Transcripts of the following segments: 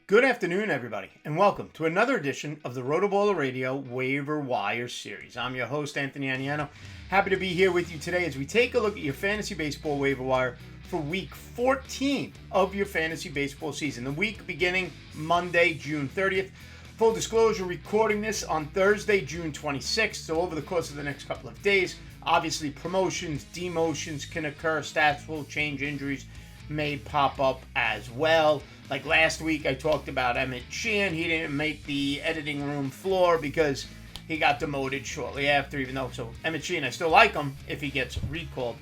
Good afternoon, everybody, and welcome to another edition of the RotoBaller Radio Waiver Wire Series. I'm your host, Anthony Aniano. Happy to be here with you today as we take a look at your fantasy baseball waiver wire for week 14 of your fantasy baseball season. The week beginning Monday, June 30th. Full disclosure, recording this on Thursday, June 26th. So over the course of the next couple of days, obviously promotions, demotions can occur, stats will change, injuries may pop up as well. Like last week, I talked about Emmett Sheehan. He didn't make the editing room floor because he got demoted shortly after, even though, so Emmett Sheehan, I still like him if he gets recalled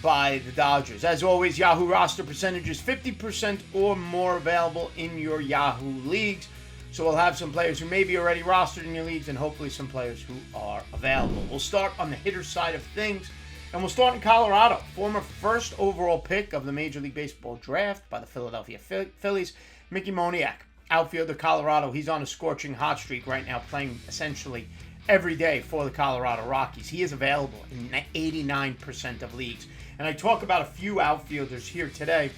by the Dodgers. As always, Yahoo roster percentages, 50% or more available in your Yahoo leagues. So we'll have some players who may be already rostered in your leagues and hopefully some players who are available. We'll start on the hitter side of things. And we'll start in Colorado. Former first overall pick of the Major League Baseball draft by the Philadelphia Phillies, Mickey Moniak, outfielder Colorado. He's on a scorching hot streak right now, playing essentially every day for the Colorado Rockies. He is available in 89% of leagues. And I talk about a few outfielders here today.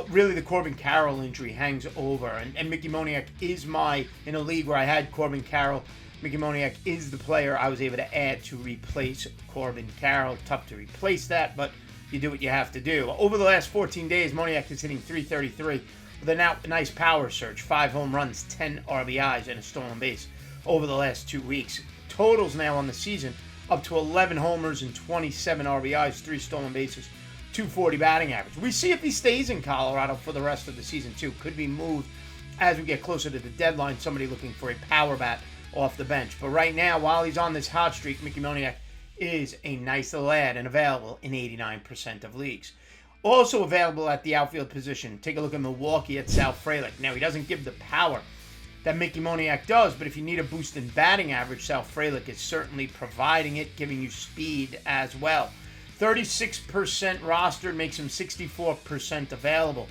Really, the Corbin Carroll injury hangs over. And Mickey Moniak is in a league where I had Corbin Carroll. Mickey Moniak is the player I was able to add to replace Corbin Carroll. Tough to replace that, but you do what you have to do. Over the last 14 days, Moniak is hitting .333 with a nice power surge. 5 home runs, 10 RBIs, and a stolen base over the last 2 weeks. Totals now on the season up to 11 homers and 27 RBIs, 3 stolen bases, .240 batting average. We see if he stays in Colorado for the rest of the season, too. Could be moved as we get closer to the deadline. Somebody looking for a power bat off the bench. But right now, while he's on this hot streak, Mickey Moniak is a nice lad and available in 89% of leagues. Also available at the outfield position, take a look at Milwaukee at Sal Frelick. Now, he doesn't give the power that Mickey Moniak does, but if you need a boost in batting average, Sal Frelick is certainly providing it, giving you speed as well. 36% rostered makes him 64% available.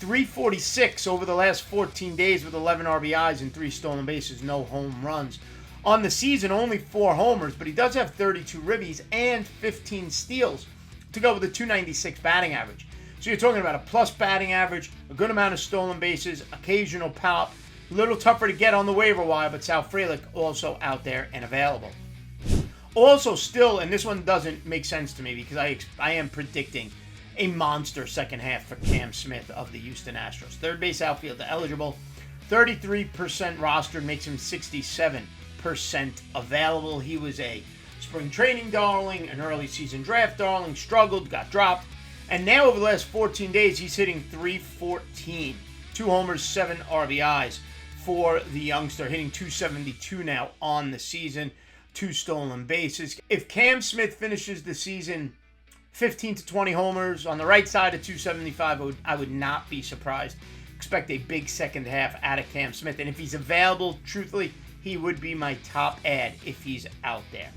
.346 over the last 14 days with 11 RBIs and 3 stolen bases, no home runs. On the season, only 4 homers, but he does have 32 ribbies and 15 steals to go with a .296 batting average. So you're talking about a plus batting average, a good amount of stolen bases, occasional pop. A little tougher to get on the waiver wire, but Sal Frelick also out there and available. Also still, and this one doesn't make sense to me because I am predicting a monster second half for Cam Smith of the Houston Astros. Third base outfielder eligible. 33% rostered makes him 67% available. He was a spring training darling, an early season draft darling, struggled, got dropped. And now over the last 14 days, he's hitting .314. 2 homers, 7 RBIs for the youngster, hitting .272 now on the season. 2 stolen bases. If Cam Smith finishes the season 15 to 20 homers on the right side of .275, I would not be surprised. Expect a big second half out of Cam Smith. And if he's available, truthfully, he would be my top ad if he's out there.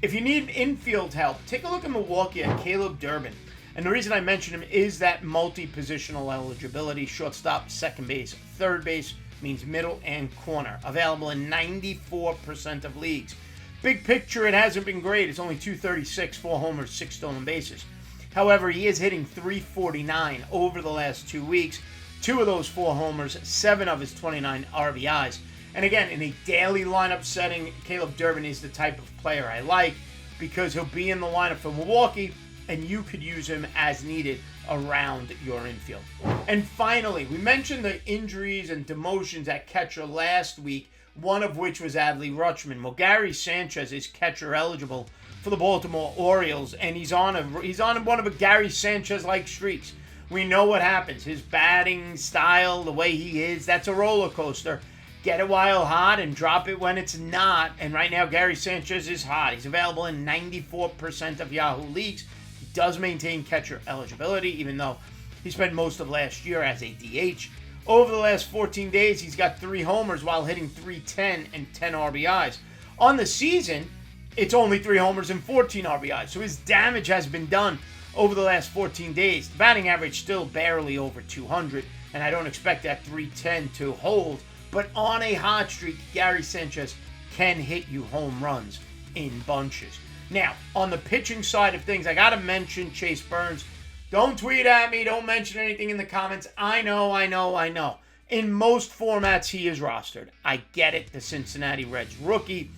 If you need infield help, take a look at Milwaukee at Caleb Durbin. And the reason I mention him is that multi-positional eligibility. Shortstop, second base, third base, means middle and corner. Available in 94% of leagues. Big picture, it hasn't been great. It's only .236, 4 homers, 6 stolen bases. However, he is hitting .349 over the last 2 weeks. 2 of those 4 homers, 7 of his 29 RBIs. And again, in a daily lineup setting, Caleb Durbin is the type of player I like because he'll be in the lineup for Milwaukee and you could use him as needed around your infield. And finally, we mentioned the injuries and demotions at catcher last week, one of which was Adley Rutschman. Well, Gary Sanchez is catcher eligible for the Baltimore Orioles, and he's on one of a Gary Sanchez-like streaks. We know what happens. His batting style, the way he is, that's a roller coaster. Get it while hot and drop it when it's not. And right now, Gary Sanchez is hot. He's available in 94% of Yahoo leagues. He does maintain catcher eligibility, even though he spent most of last year as a DH. Over the last 14 days, he's got 3 homers while hitting .310 and 10 RBIs. On the season, it's only 3 homers and 14 RBIs. So his damage has been done over the last 14 days. The batting average still barely over 200, and I don't expect that .310 to hold. But on a hot streak, Gary Sanchez can hit you home runs in bunches. Now, on the pitching side of things, I got to mention Chase Burns. Don't tweet at me. Don't mention anything in the comments. I know. In most formats, he is rostered. I get it, the Cincinnati Reds rookie.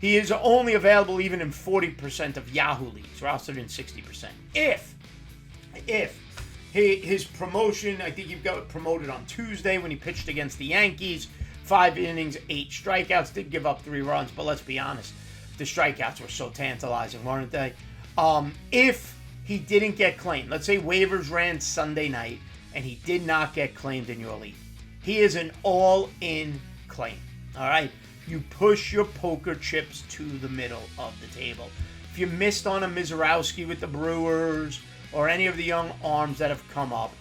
He is only available even in 40% of Yahoo leagues, rostered in 60%. If his promotion, I think he got promoted on Tuesday when he pitched against the Yankees, 5 innings, 8 strikeouts, did give up 3 runs, but let's be honest, the strikeouts were so tantalizing, weren't they? If he didn't get claimed, let's say waivers ran Sunday night, and he did not get claimed in your league, he is an all-in claim, all right? You push your poker chips to the middle of the table. If you missed on a Mizorowski with the Brewers or any of the young arms that have come up,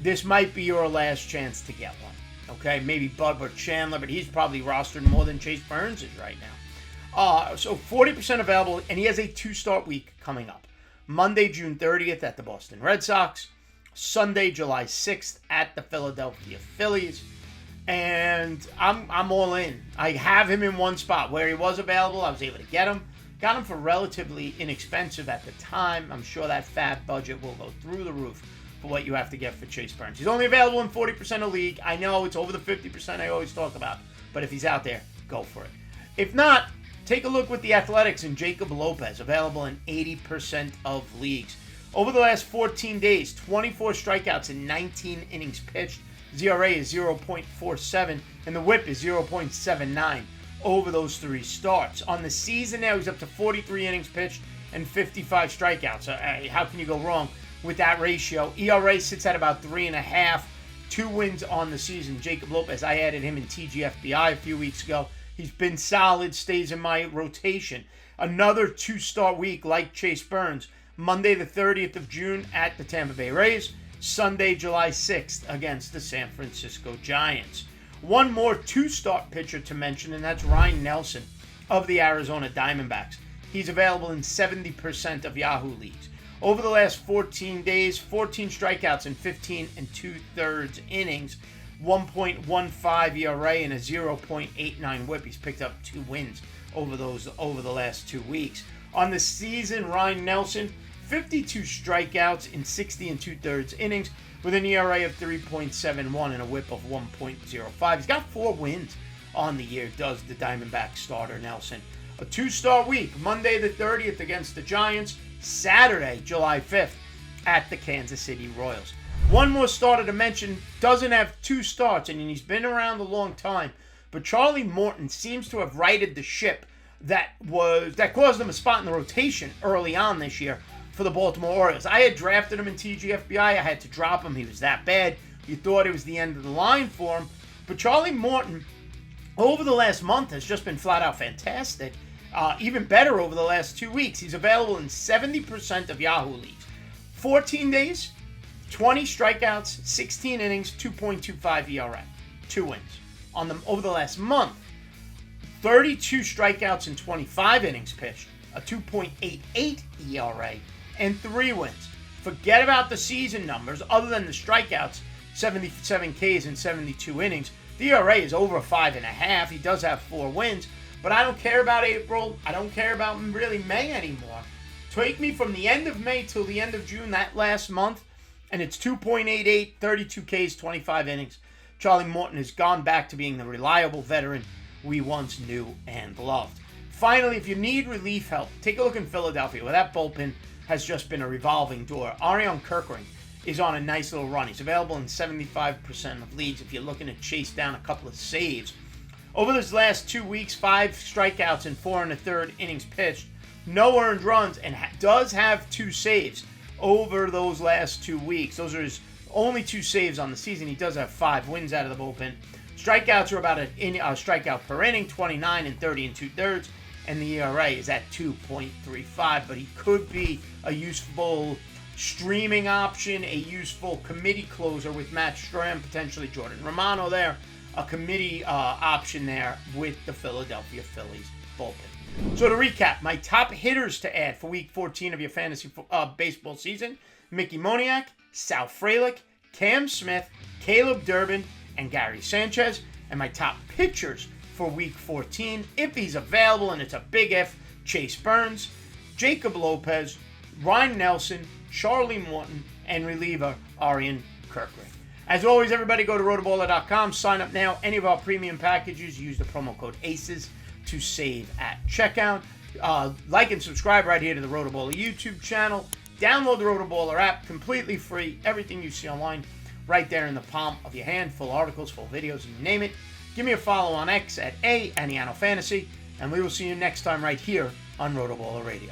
this might be your last chance to get one, okay? Maybe Bud Chandler, but he's probably rostered more than Chase Burns is right now. So 40% available, and he has a 2-start week coming up. Monday, June 30th at the Boston Red Sox. Sunday, July 6th at the Philadelphia Phillies. And I'm all in. I have him in one spot. Where he was available, I was able to get him. Got him for relatively inexpensive at the time. I'm sure that fab budget will go through the roof for what you have to get for Chase Burns. He's only available in 40% of league. I know it's over the 50% I always talk about. But if he's out there, go for it. If not, take a look with the Athletics and Jacob Lopez, available in 80% of leagues. Over the last 14 days, 24 strikeouts in 19 innings pitched. ZRA is 0.47, and the whip is 0.79 over those 3 starts. On the season now, he's up to 43 innings pitched and 55 strikeouts. How can you go wrong with that ratio? ERA sits at about 3.5, 2 wins on the season. Jacob Lopez, I added him in TGFBI a few weeks ago. He's been solid, stays in my rotation. Another 2-start week like Chase Burns. Monday the 30th of June at the Tampa Bay Rays. Sunday, July 6th against the San Francisco Giants. One more 2-start pitcher to mention, and that's Ryan Nelson of the Arizona Diamondbacks. He's available in 70% of Yahoo leagues. Over the last 14 days, 14 strikeouts in 15 2/3 innings, 1.15 ERA and a 0.89 whip. He's picked up 2 wins over the last 2 weeks. On the season, Ryan Nelson, 52 strikeouts in 60 2/3 innings with an ERA of 3.71 and a whip of 1.05. He's got 4 wins on the year, does the Diamondback starter Nelson. A 2-start week, Monday the 30th against the Giants, Saturday, July 5th at the Kansas City Royals. One more starter to mention, doesn't have 2 starts, and he's been around a long time, but Charlie Morton seems to have righted the ship that caused him a spot in the rotation early on this year for the Baltimore Orioles. I had drafted him in TGFBI. I had to drop him. He was that bad. You thought it was the end of the line for him. But Charlie Morton, over the last month, has just been flat out fantastic. Even better over the last 2 weeks. He's available in 70% of Yahoo leagues. 14 days, 20 strikeouts, 16 innings, 2.25 ERA. 2 wins. Over the last month, 32 strikeouts in 25 innings pitched, a 2.88 ERA, and 3 wins. Forget about the season numbers. Other than the strikeouts, 77 Ks in 72 innings, the ERA is over 5.5. He does have 4 wins, but I don't care about April. I don't care about really May anymore. Take me from the end of May till the end of June, that last month, and it's 2.88, 32 Ks, 25 innings. Charlie Morton has gone back to being the reliable veteran we once knew and loved. Finally, if you need relief help, take a look in Philadelphia, where that bullpen has just been a revolving door. Arion Kirkring is on a nice little run. He's available in 75% of leagues if you're looking to chase down a couple of saves. Over those last 2 weeks, 5 strikeouts in 4 1/3 innings pitched, no earned runs, and does have 2 saves over those last 2 weeks. Those are his only 2 saves on the season. He does have 5 wins out of the bullpen. Strikeouts are about a strikeout per inning, 29 and 30 2/3, and the ERA is at 2.35. But he could be a useful streaming option, a useful committee closer with Matt Strahm, potentially Jordan Romano there, a committee option there with the Philadelphia Phillies bullpen. So to recap, my top hitters to add for Week 14 of your fantasy baseball season: Mickey Moniak, Sal Frelick, Cam Smith, Caleb Durbin, and Gary Sanchez. And my top pitchers for Week 14, if he's available, and it's a big if: Chase Burns, Jacob Lopez, Ryan Nelson, Charlie Morton, and reliever Arion Kirkring. As always, everybody go to rotoballer.com, sign up now. Any of our premium packages, use the promo code ACES to save at checkout. Like and subscribe right here to the RotoBaller YouTube channel. Download the RotoBaller app, completely free. Everything you see online right there in the palm of your hand. Full articles, full videos, you name it. Give me a follow on X at Aniano Fantasy, and we will see you next time right here on RotoBaller Radio.